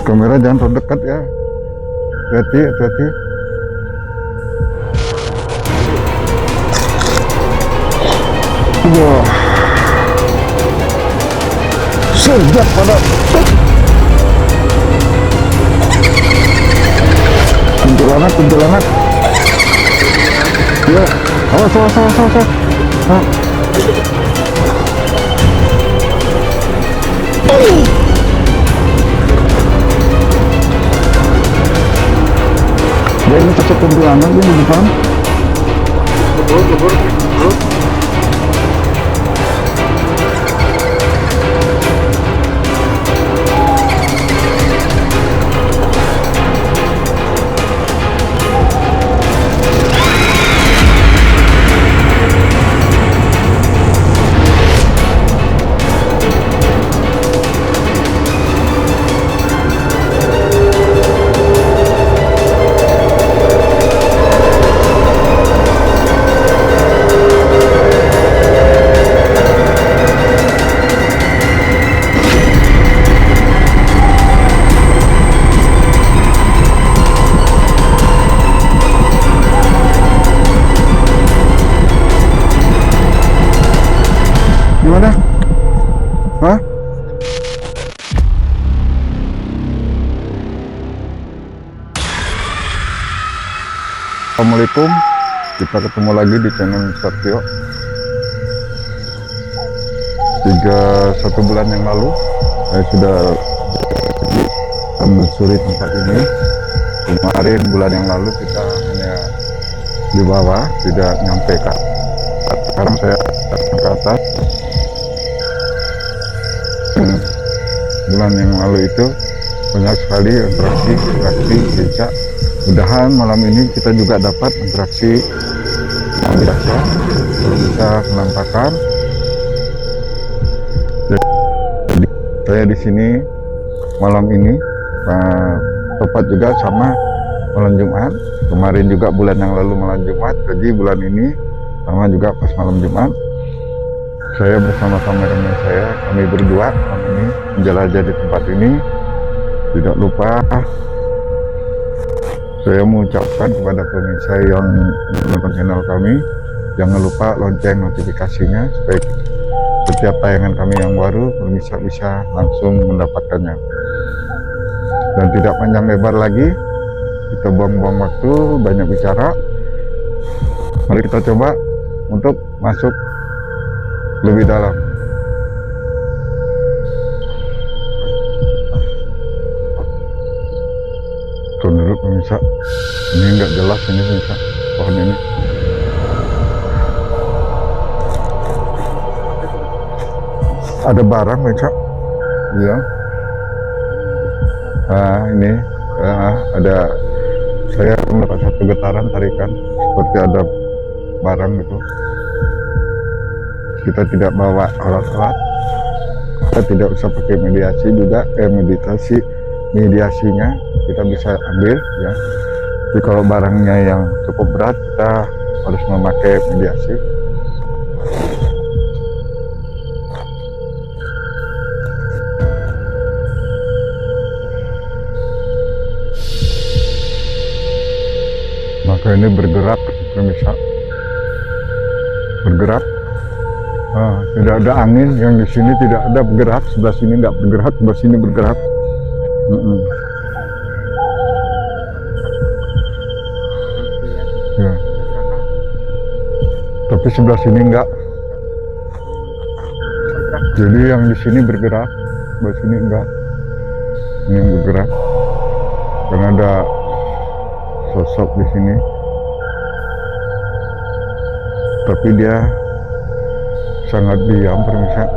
Kamera jangan terlalu dekat ya. Hati-hati, hati-hati. Wah. Sejak pada kuntilanak, kuntilanak. Ya, awas, awas, awas, awas. Nah. Ya ini cocok kuntilanak ini di depan. Lebur. Gimana? Hah? Assalamualaikum, kita ketemu lagi di channel Mr. Tio. 1 bulan yang lalu saya sudah menyusuri tempat ini. Kemarin bulan yang lalu kita hanya di bawah, tidak nyampe ke atas. Sekarang saya ke atas. Bulan yang lalu itu banyak sekali interaksi becak. Mudahan malam ini kita juga dapat interaksi yang biasa, bisa menampakkan. Jadi, saya di sini malam ini tepat juga sama malam Jumat. Kemarin juga bulan yang lalu malam Jumat, jadi bulan ini sama juga pas malam Jumat. Saya bersama kameramen saya, kami berdua malam ini menjelajah di tempat ini. Tidak lupa saya mengucapkan kepada pemirsa yang menonton channel kami, jangan lupa lonceng notifikasinya supaya setiap tayangan kami yang baru pemirsa bisa langsung mendapatkannya. Dan tidak panjang lebar lagi, kita buang-buang waktu banyak bicara. Mari kita coba untuk masuk lebih dalam. Tuh dulu pemirsa, ini nggak jelas ini pemirsa, pohon ini. Ada barang pemirsa, ya. Nah ini ada, saya mendapat satu getaran tarikan seperti ada barang gitu. Kita tidak bawa alat-alat, kita tidak usah pakai mediasinya kita bisa ambil ya. Tapi kalau barangnya yang cukup berat kita harus memakai mediasi. Maka ini bergerak pemirsa, bergerak. Tidak ada angin yang di sini, tidak ada bergerak. Sebelah sini nggak bergerak, sebelah sini bergerak. Ya. Tapi sebelah sini enggak. Jadi yang di sini bergerak, sebelah sini enggak. Ini yang bergerak. Karena ada sosok di sini. Tapi dia sangat diam pemirsa.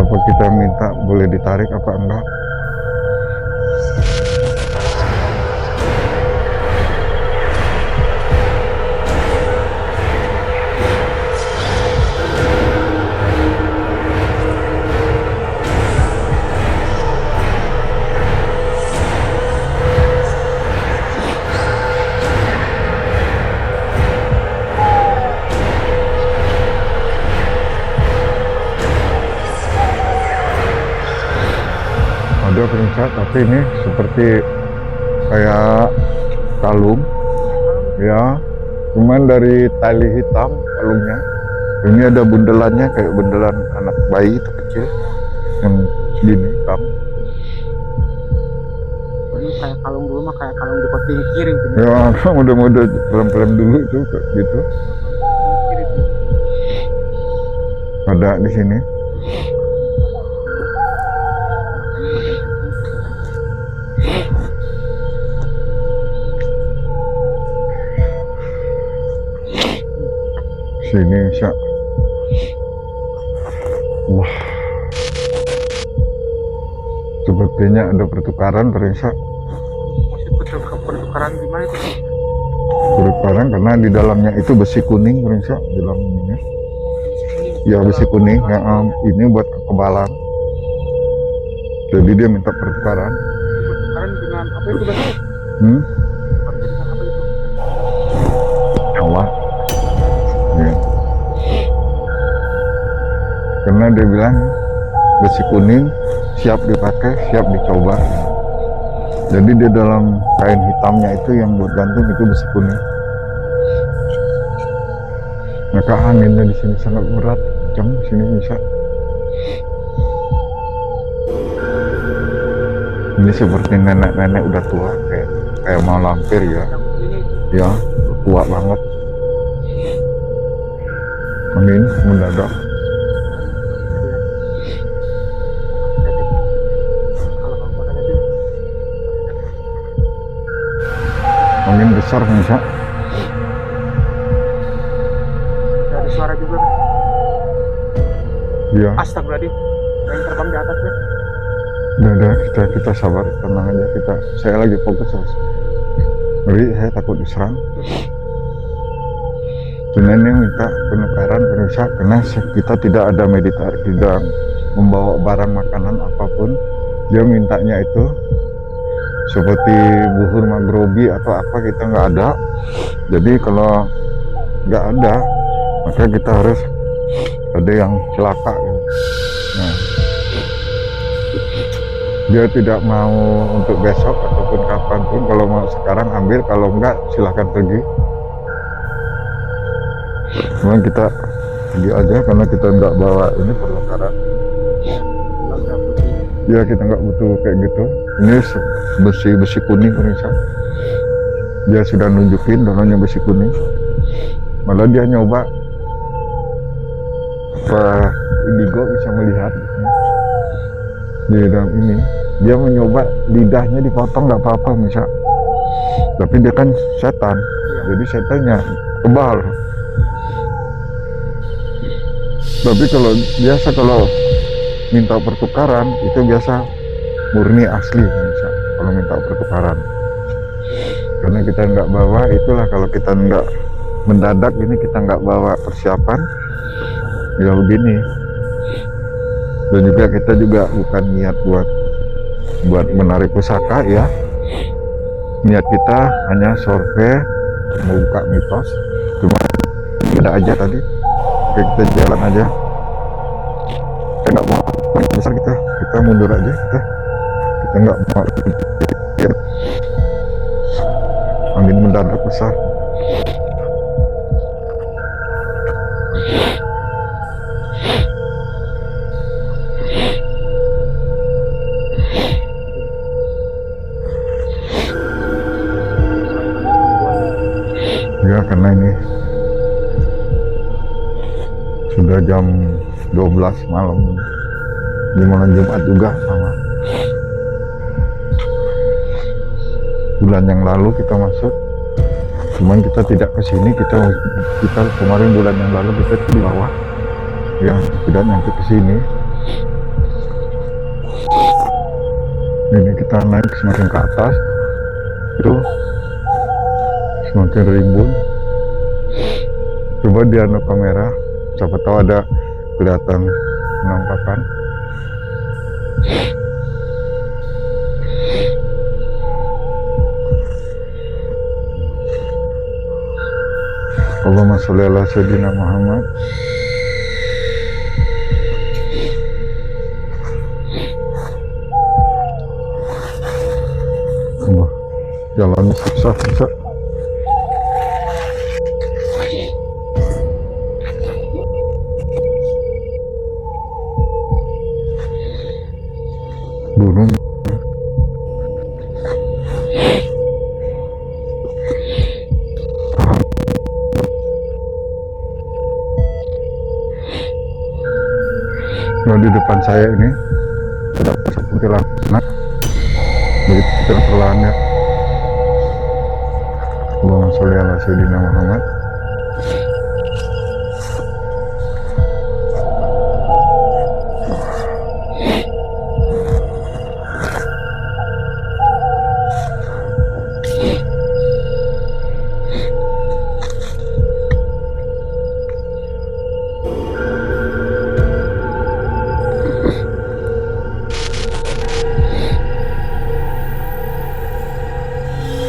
Apa kita minta boleh ditarik apa enggak? Ada pemirsa, tapi ini seperti kayak kalung ya, cuman dari tali hitam kalungnya. Ini ada bundelannya kayak bundelan anak bayi itu kecil yang gini hitam. Ini kayak kalung dulu mah, kayak kalung di kuping kiri gitu. Ya mode-mode film-film dulu itu kayak gitu. Kiri tuh. Ada di sini. Sini bisa. Wah, sepertinya ada pertukaran pemirsa. Masih pertukaran gimana itu? Pertukaran karena di dalamnya itu besi kuning pemirsa, di dalam ininya. Ya besi kuning, ya, ini buat kekebalan. Jadi dia minta pertukaran. Pertukaran dengan apa itu berarti? Hmm? Pertukaran dengan apa itu? Nyawa. Ya. Karena dia bilang besi kuning siap dipakai, siap dicoba. Jadi di dalam kain hitamnya itu yang buat gantung itu besi kuning. Maka anginnya di sini sangat berat, kencang di sini bisa. Ini seperti nenek-nenek udah tua, kayak mau lampir ya. Ya, tua banget. Angin mendadak. Angin besar bisa. Ada suara juga. Iya. Astagfirullahaladzim. Yang terbang di atas ya. Udah, kita sabar, tenang aja saya lagi fokus terus. Ngeri, saya takut diserang. Sebenarnya minta penukaran pemirsa karena kita tidak ada meditasi, tidak membawa barang makanan apapun. Dia mintanya itu seperti buhur magrobi atau apa, kita nggak ada. Jadi kalau nggak ada, maka kita harus ada yang celaka gitu. Nah, dia tidak mau untuk besok ataupun kapanpun. Kalau mau sekarang ambil, kalau enggak silahkan pergi. Cuman kita pergi aja karena kita nggak bawa ini perlengkapan. Ya kita nggak butuh kayak gitu. Ini besi kuning pemirsa. Dia sudah nunjukin dalamnya besi kuning. Malah dia nyoba Pak Indigo bisa melihat di dalam ini. Dia mencoba lidahnya dipotong nggak apa-apa misal. Tapi dia kan setan, jadi setannya kebal. Tapi kalau minta pertukaran itu biasa murni asli misal. Kalau minta pertukaran, karena kita nggak bawa, itulah kalau kita nggak mendadak ini, kita nggak bawa persiapan ya begini. Dan juga kita juga bukan niat buat menarik pusaka ya. Niat kita hanya survei, membuka mitos. Cuma ada aja tadi. Oke, kita jalan aja. Kita nggak mau besar, kita mundur aja. Kita nggak mau angin mendadak besar. Ya karena ini sudah jam 12 malam di malam Jumat juga, sama bulan yang lalu kita masuk, cuman kita tidak ke sini. Kita kemarin bulan yang lalu kita di bawah ya, tidak nyampe ke sini. Ini kita naik semakin ke atas itu semakin rimbun. Coba di kamera, siapa tahu ada kelihatan penampakan. Allahumma sholli ala sayyidina Muhammad. Jalan susah bisa. Gunung. Nah, di depan saya ini ada kuntilanak. Begitu kita perlahan ya. Allahumma sholli ala sayyidina Muhammad.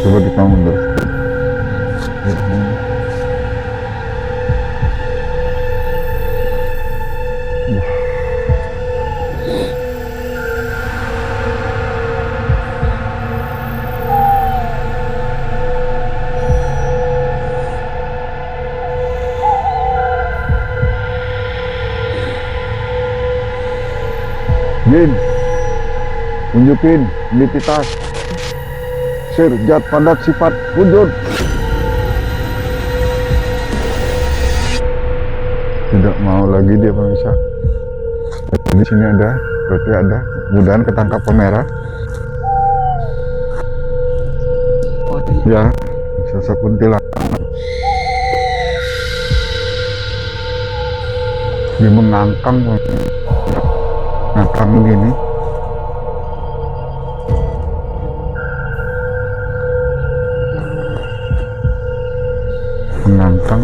Coba kita mundur. Jin, tunjukin identitas sir zat padat sifat wujud. Tidak mau lagi dia pemirsa. Di sini ada, berarti ada. Mudahan ketangkap kamera. Ya, sosok kuntilanak. Dia mengangkang begini. Mengangkang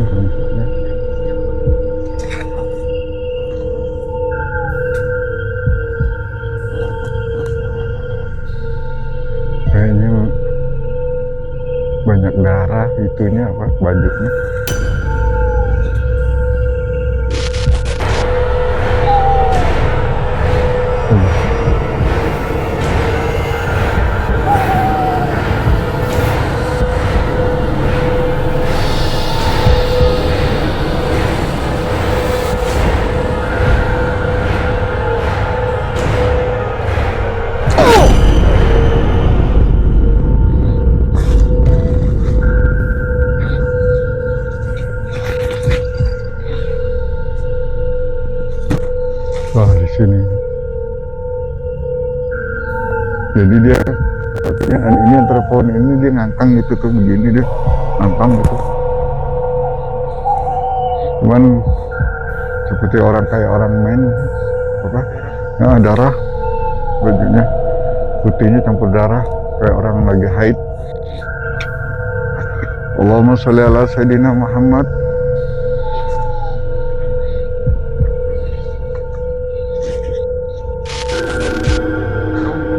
kayaknya banyak darah itunya apa bajunya. Wah, di sini. Jadi dia ini antara pohon ini dia ngangkang gitu tuh begini dia ngangkang gitu. Cuman seperti orang kayak orang main apa? Nah, darah bajunya putihnya campur darah kayak orang lagi haid. Allahumma sholli ala sayyidina Muhammad.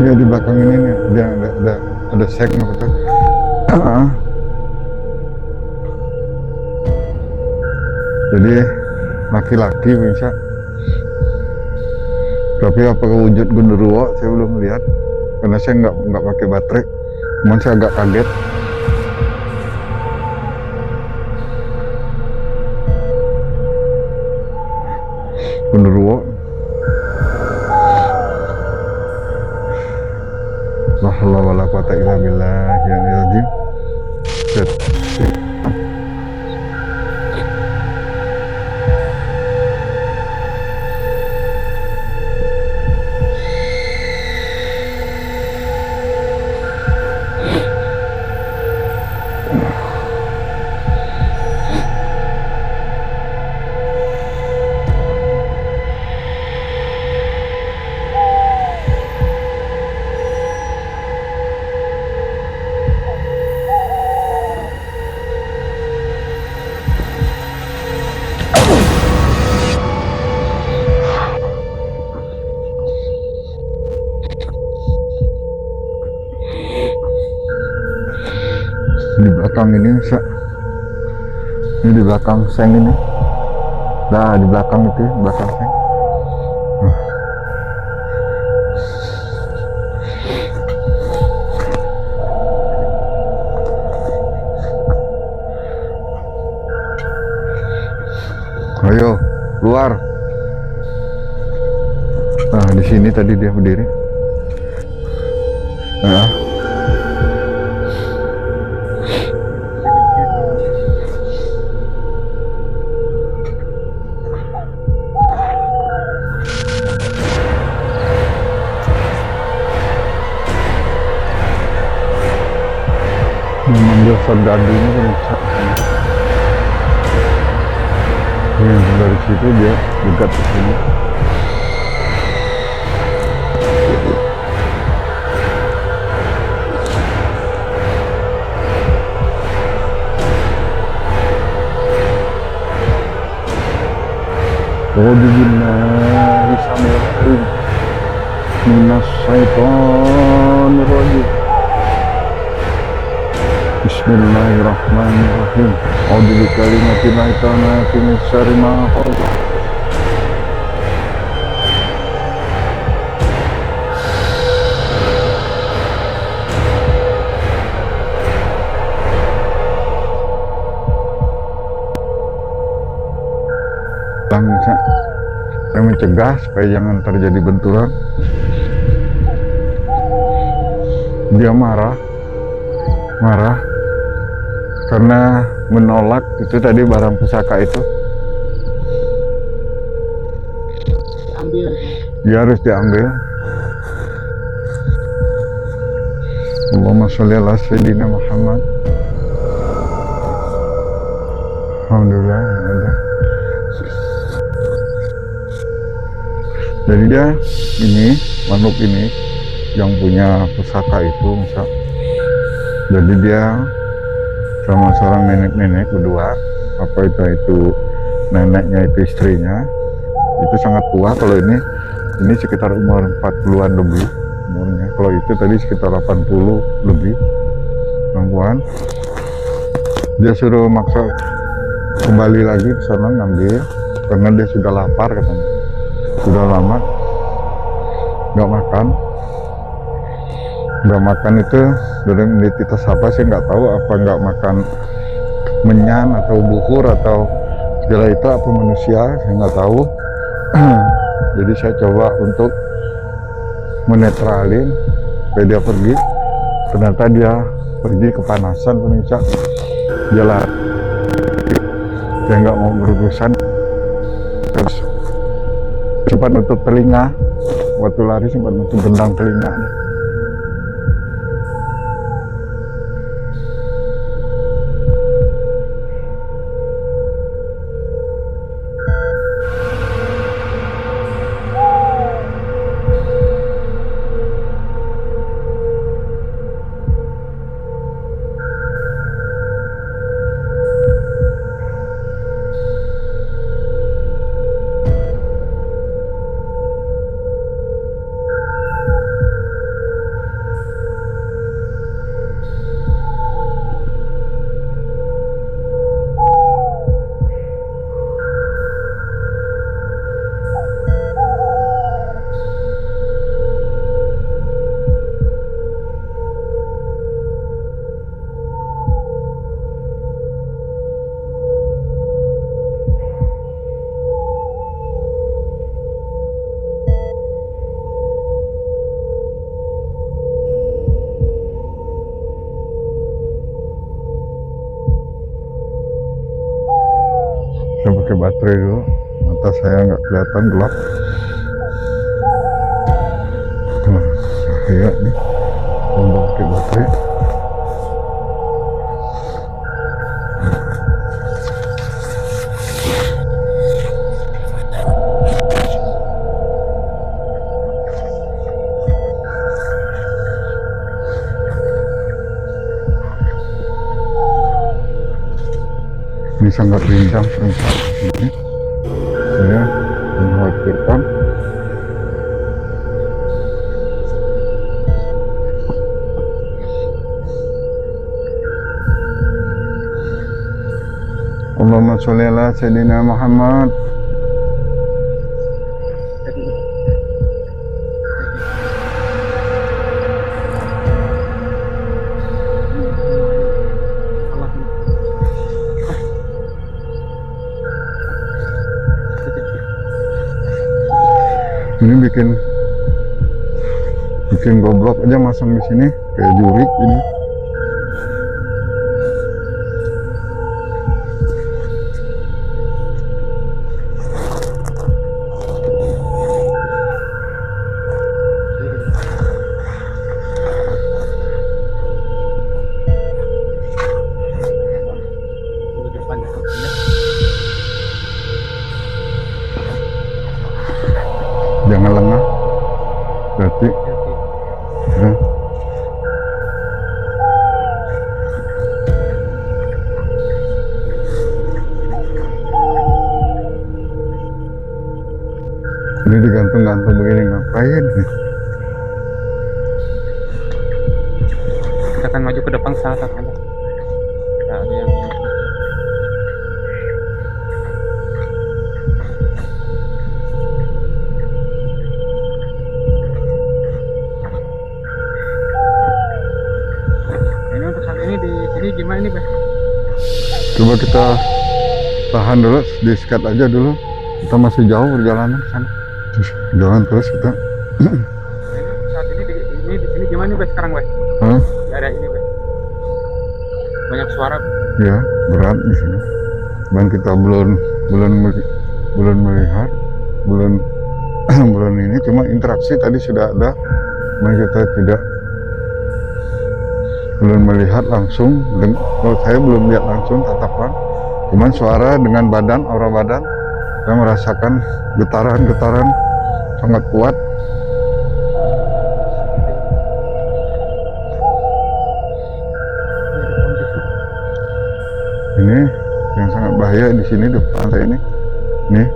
Ya di belakang ini nih, dia ada sek apa tuh? Jadi laki-laki bisa. Tapi apakah wujud genderuwo saya belum lihat, karena saya nggak pakai baterai. Cuman saya agak kaget. Genderuwo. La haula wala quwata illa billahil azim. Di belakang ini di belakang seng ini, nah di belakang itu belakang seng. Ayo, keluar. Nah, di sini tadi dia berdiri. Nah, memanggil Sardadinya kan bisa. Dari situ dia dekat ke sini. A'udzu billahi samil alim minas syaitonir rajim. Bismillahirrahmanirrahim. A'udzu bikalimatillahi tammati min syarri ma khalaq. Bangsa, saya mencegah supaya jangan terjadi benturan. Dia marah karena menolak itu tadi barang pusaka itu. Ambil. Dia harus diambil. Allahumma sholli ala sayyidina Muhammad. Alhamdulillah ada. Jadi dia ini makhluk ini yang punya pusaka itu misal. Jadi dia sama seorang nenek-nenek berdua, apa itu neneknya itu istrinya, itu sangat tua. Kalau ini sekitar umur 40-an lebih umurnya. Kalau itu tadi sekitar 80 lebih perempuan. Dia suruh maksa kembali lagi ke sana ngambil karena dia sudah lapar katanya. Sudah lama nggak makan itu dari identitas apa sih nggak tahu, apa nggak makan menyan atau bukur atau segala itu apa manusia, saya nggak tahu. Jadi saya coba untuk menetralin supaya dia pergi. Ternyata dia pergi kepanasan pemirsa, dia lari, dia nggak mau berurusan. Terus sempat nutup telinga, waktu lari sempat nutup gendang telinganya. Saya pakai baterai dulu, mata saya nggak kelihatan, gelap. Cahaya nih, mau pakai baterai. Ini sangat rindang perempuan ini. Saya mengkhawatirkan Allahumma sholli ala sayyidina Muhammad. Ini bikin goblok aja masang di sini kayak jurik ini. Di depan ya. Jangan lengah. Berarti ya. Ini digantung-gantung begini ngapain nih? Kita akan maju ke depan salah satu. Nggak ada yang ini untuk saat ini di sini gimana nih, Bang? Coba kita tahan dulu, di-skat aja dulu. Kita masih jauh perjalanan sana. Jalan terus kita. Nah, ini untuk saat ini di sini gimana nih, Bang, sekarang, Bang? Hah? Nggak ada ini, Bang. Banyak suara. Ya, berat di sini. Dan kita belum melihat, belum belum ini, cuma interaksi tadi sudah ada. Cuma kita belum melihat langsung. Kalau saya belum lihat langsung tatapan, cuman suara dengan badan, aura badan, saya merasakan getaran-getaran sangat kuat. Ini yang sangat bahaya di sini di pantai ini. Nih,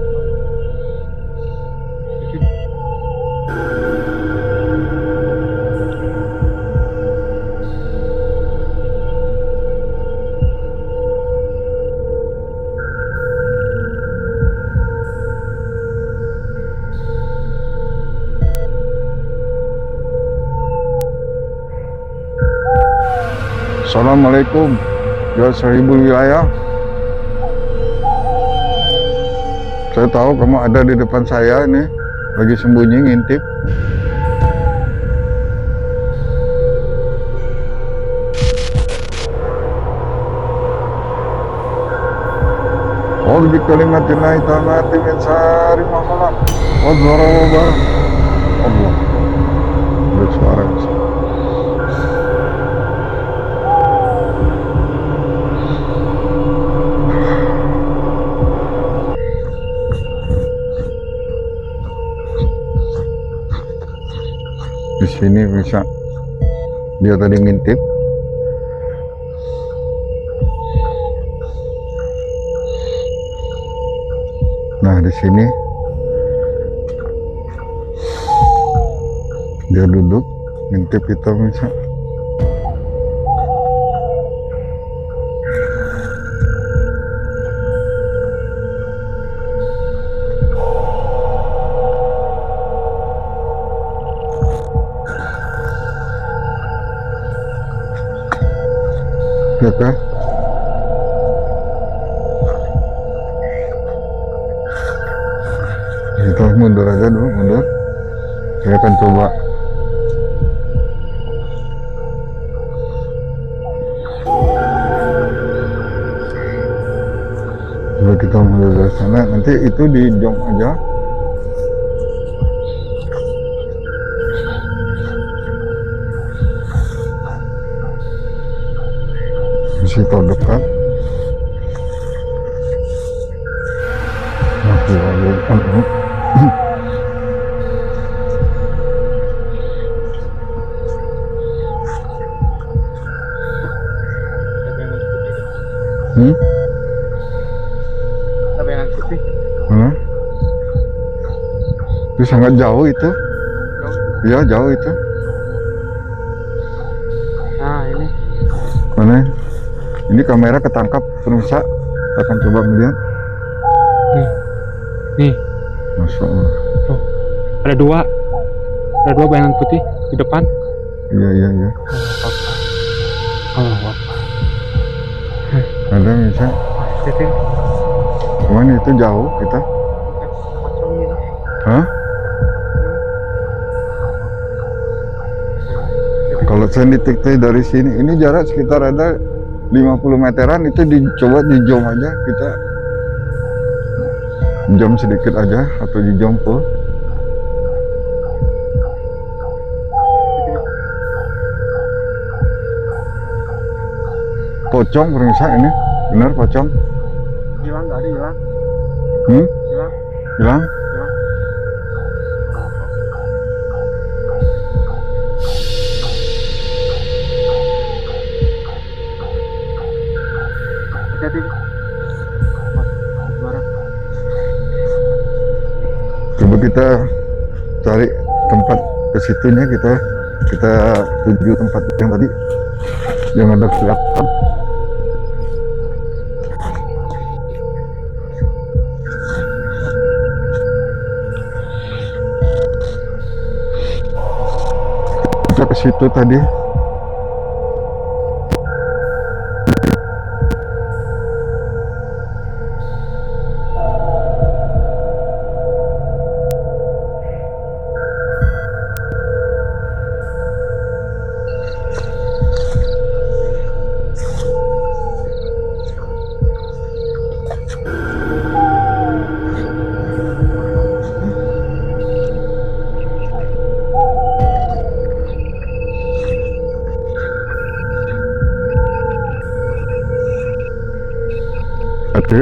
Assalamualaikum ya sahibul wilayah. Saya tahu kamu ada di depan saya ini, lagi sembunyi ngintip. Qul bi kalimatin lahi tammati min syarri ma khalaq wa dzara wa barak. Allah. Ada suara di sini. Di sini bisa dia tadi ngintip. Nah, di sini dia duduk ngintip kita bisa. Ya kan? Kita mundur aja dulu, mundur. Saya akan coba. Coba kita mundur dari sana. Nanti itu di jong aja. Situ dekat. Masih ada. Ada bayangan putih. Mana? Itu sangat jauh itu. Jauh. Iya, jauh itu. Nah, ini. Mana? Ini kamera ketangkap pemirsa. Kita akan coba melihat. Nih, Masya Allah. tuh. Ada dua bayangan putih di depan. Iya, iya, iya. Allah Akbar. Ada bisa. Titik. Cuman itu jauh kita. Kosong ini. Hah? Kalau saya detektif dari sini, ini jarak sekitar ada 50 meteran, itu dicoba di zoom aja, kita zoom sedikit aja atau di zoom full. Pocong pemirsa ini, benar pocong. Hilang nggak ada hilang. Hmm? Hilang. Hilang? Hilang. Hati-hati. Suara. Coba kita cari tempat ke situnya, kita tuju tempat yang tadi yang ada kelihatan. Kita ke situ tadi. Ada.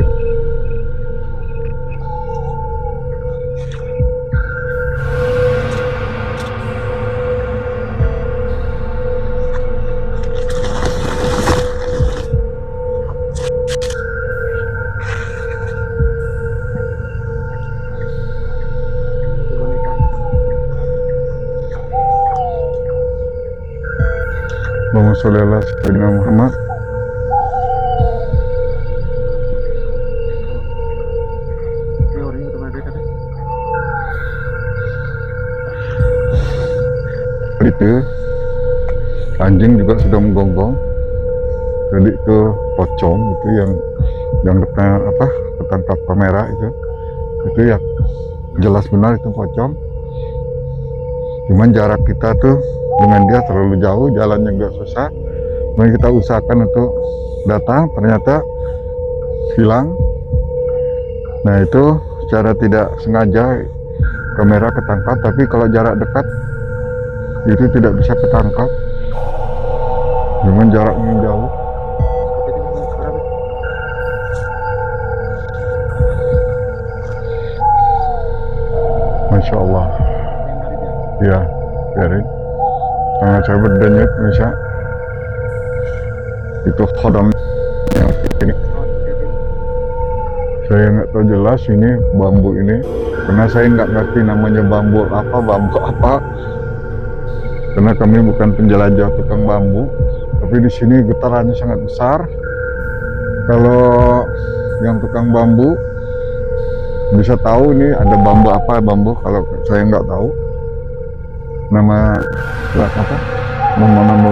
Allahumma sholli ala sayyidina Muhammad. Ini orangnya udah beda kan? Itu anjing juga sudah menggonggong. Jadi itu pocong itu yang depan apa ketangkap kamera itu ya jelas benar itu pocong. Cuman jarak kita tuh dengan dia terlalu jauh, jalannya nggak susah. Kemudian kita usahakan untuk datang, ternyata hilang. Nah itu secara tidak sengaja kamera ketangkap, tapi kalau jarak dekat itu tidak bisa ketangkap. Cuman jaraknya jauh. Masya Allah. Ya, biarin. Karena saya berdenyut bisa. Itu khodam yang ini. Saya nggak tahu jelas ini bambu ini, karena saya nggak ngerti namanya bambu apa. Karena kami bukan penjelajah tukang bambu, tapi di sini getarannya sangat besar. Kalau yang tukang bambu bisa tahu ini ada bambu apa kalau saya nggak tahu nama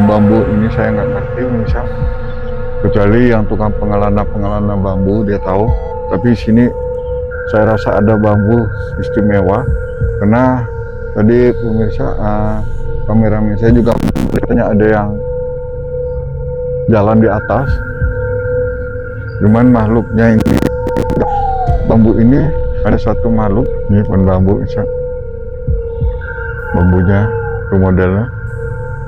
bambu ini, saya nggak ngerti misal, kecuali yang tukang pengelana bambu dia tahu. Tapi di sini saya rasa ada bambu istimewa, karena tadi pemirsa kameramen saya juga katanya ada yang jalan di atas. Cuman makhluknya ini bambu ini ada satu makhluk ini pohon bambu bisa bambunya itu modelnya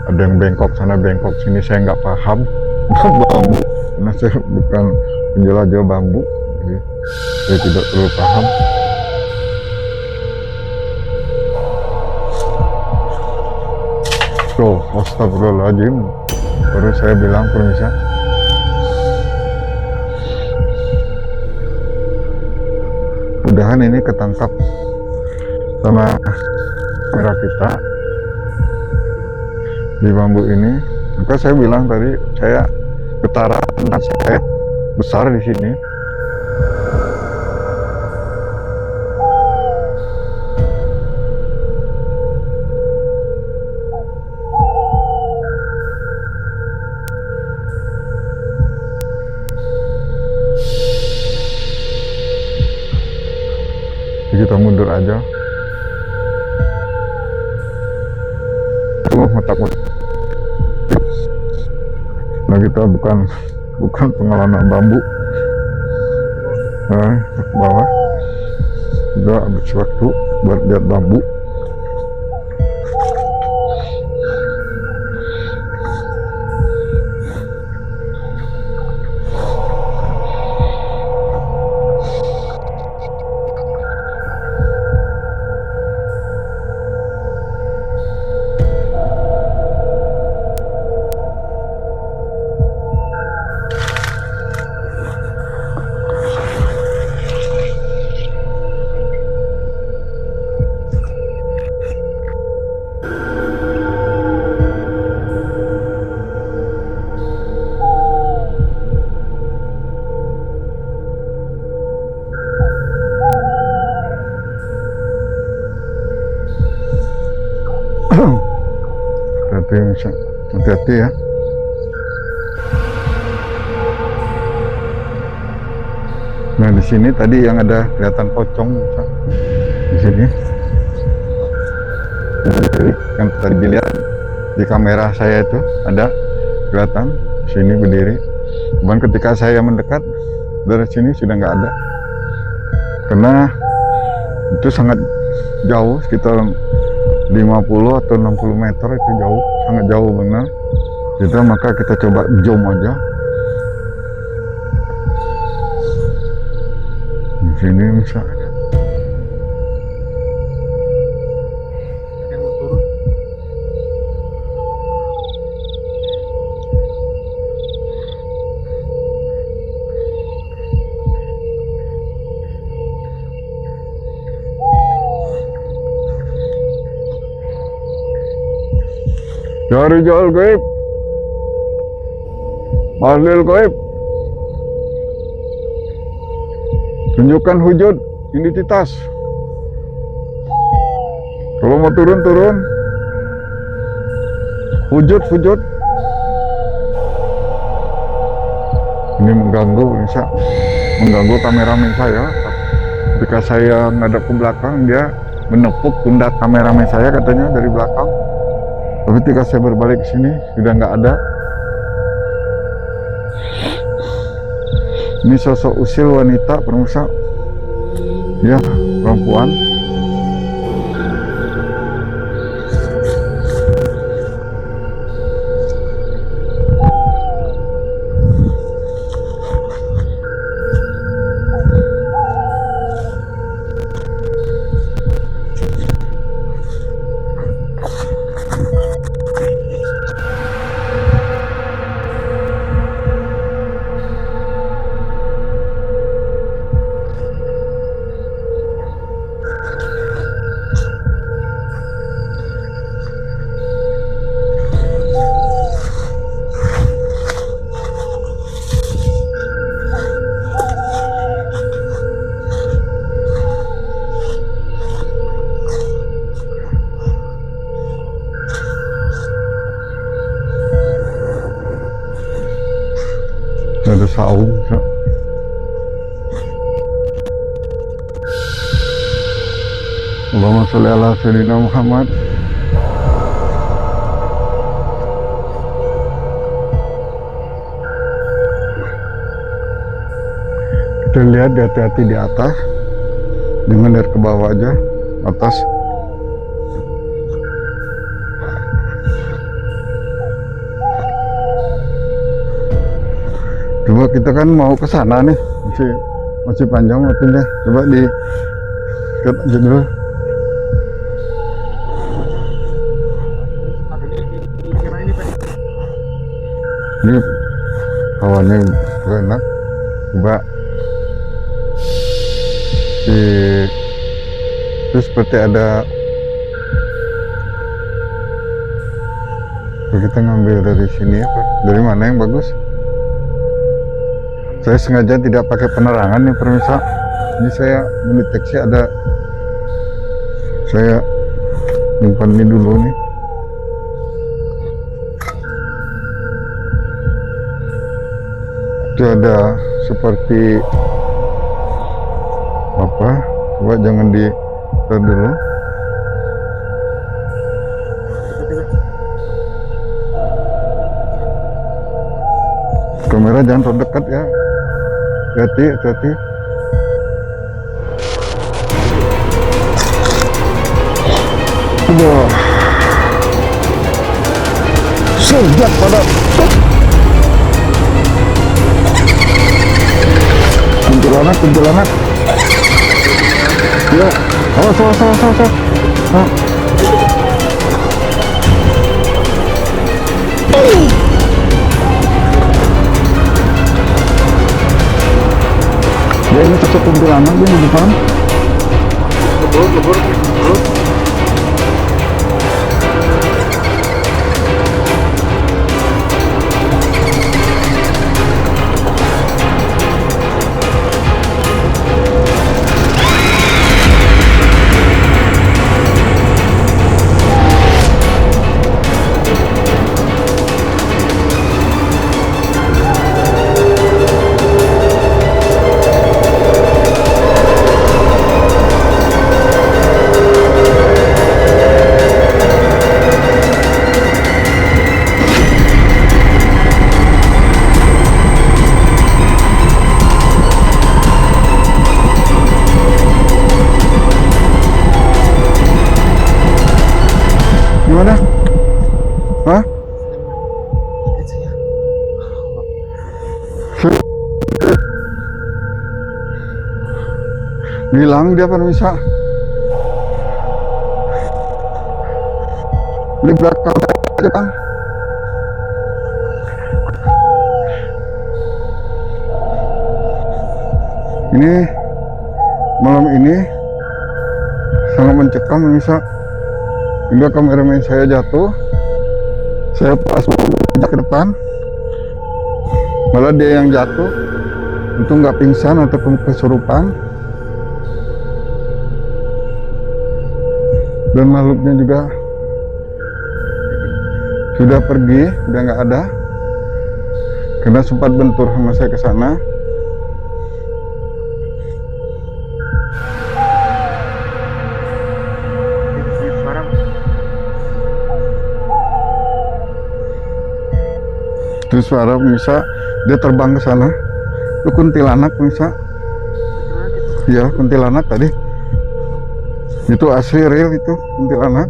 ada yang bengkok sana bengkok sini, saya nggak paham bambu karena saya bukan penjelajah bambu, jadi saya tidak terlalu paham. Tuh, astagfirullahaladzim, baru saya bilang permisi. Mudahan ini ketangkap sama kamera kita di bambu ini. Maka saya bilang tadi, saya getaran saya besar di sini. Kita mundur aja. Takut. Nah, kita bukan pengalaman bambu. Nah, ke bawah udah habis waktu buat lihat bambu. Hati-hati ya. Nah, di sini tadi yang ada kelihatan pocong di sini. Yang tadi dilihat di kamera saya itu ada kelihatan di sini berdiri. Cuman ketika saya mendekat dari sini sudah nggak ada. Karena itu sangat jauh, sekitar 50 atau 60 meter, itu jauh, sangat jauh benar. Jadi maka kita coba zoom aja. Di sini bisa. Ada yang mau turun. Ya Rijal Gaib, Bahlil Gaib, tunjukkan wujud identitas. Kalau mau turun, turun. Wujud. Ini bisa mengganggu kameramen saya. Ketika saya ngadep ke belakang, dia menepuk pundak kameramen saya katanya dari belakang. Tapi ketika saya berbalik ke sini, sudah nggak ada. Ini sosok usil wanita, pemirsa. Ya, perempuan. Ada saung. Allahumma sholli ala sayyidina Muhammad. Kita lihat, hati-hati di atas, jangan lihat ke bawah aja, atas. Coba kita kan mau ke sana nih, masih panjang waktunya. Coba di lihat aja dulu. Ini hawannya enak. Coba itu seperti ada. Kita ngambil dari sini apa? Dari mana yang bagus? Saya sengaja tidak pakai penerangan nih pemirsa. Ini saya mendeteksi ada. Saya nyimpan ini dulu nih. Itu ada seperti apa? Coba jangan di dulu. Kamera jangan terdekat ya. Hati-hati, hati-hati. Aduh. Sejak pada kuntilanak, kuntilanak. Ya, awas, awas, awas, awas. Ah. Ya ini cocok kuntilanak dia di depan. Lebur. Gimana? Hah? Hilang dia pemirsa. Di belakang aja Kang. Ini malam ini sangat mencekam pemirsa. Hingga kameramen saya jatuh, saya pas ke depan, malah dia yang jatuh. Untung nggak pingsan ataupun kesurupan. Dan makhluknya juga sudah pergi, udah nggak ada. Karena sempat bentur sama saya ke sana. Terus suara pemirsa, dia terbang ke sana. Itu kuntilanak pemirsa. Iya, kuntilanak tadi. Itu asli real itu kuntilanak.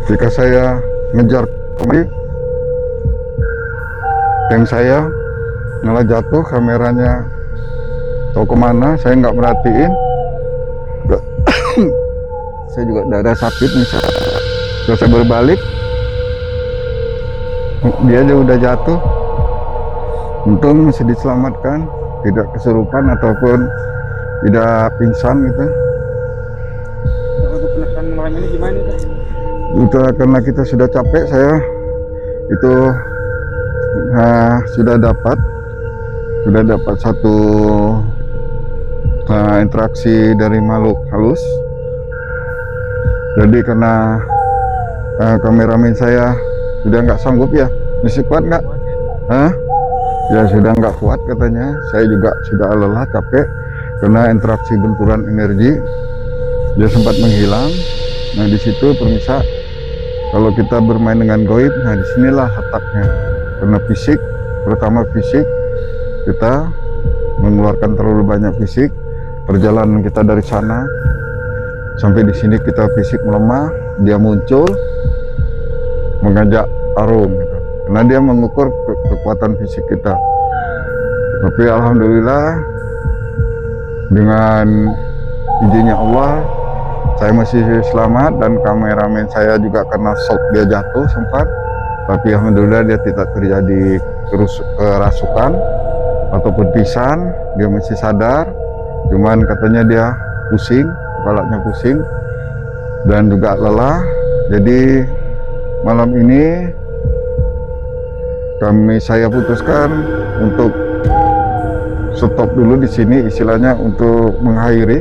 Jika saya ngejar kembali, tank saya malah jatuh, kameranya tahu kemana, saya nggak merhatiin. Saya juga dada sakit misalnya. Terus saya berbalik, dia aja udah jatuh. Untung masih diselamatkan, tidak kesurupan ataupun tidak pingsan gitu. Untuk penasaran malam ini gimana nih? Itu karena kita sudah capek, saya itu sudah dapat satu interaksi dari makhluk halus. Jadi karena kameramen saya sudah nggak sanggup ya, masih kuat nggak? Hah? Ya sudah nggak kuat katanya. Saya juga sudah lelah, capek karena interaksi benturan energi. Dia sempat menghilang. Nah di situ pemirsa, kalau kita bermain dengan goib, nah disinilah letaknya. Karena fisik, terutama fisik, kita mengeluarkan terlalu banyak fisik. Perjalanan kita dari sana sampai di sini kita fisik melemah, dia muncul mengajak tarung gitu. Karena dia mengukur kekuatan fisik kita. Tapi alhamdulillah dengan izinnya Allah saya masih selamat, dan kameramen saya juga kena shock, dia jatuh sempat. Tapi alhamdulillah dia tidak terjadi kerasukan ataupun pingsan, dia masih sadar. Cuman katanya dia pusing, kepalanya pusing dan juga lelah. Jadi malam ini saya putuskan untuk stop dulu di sini, istilahnya untuk mengakhiri.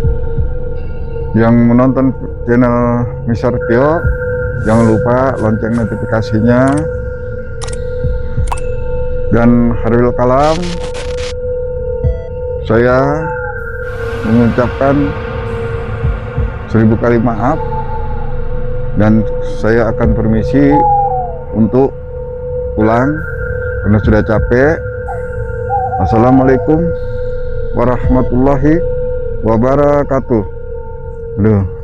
Yang menonton channel Mr. Tio, jangan lupa lonceng notifikasinya. Dan Harwil Kalam, saya mengucapkan 1000 kali maaf Dan saya akan permisi untuk pulang karena sudah capek. Assalamualaikum warahmatullahi wabarakatuh. Aduh.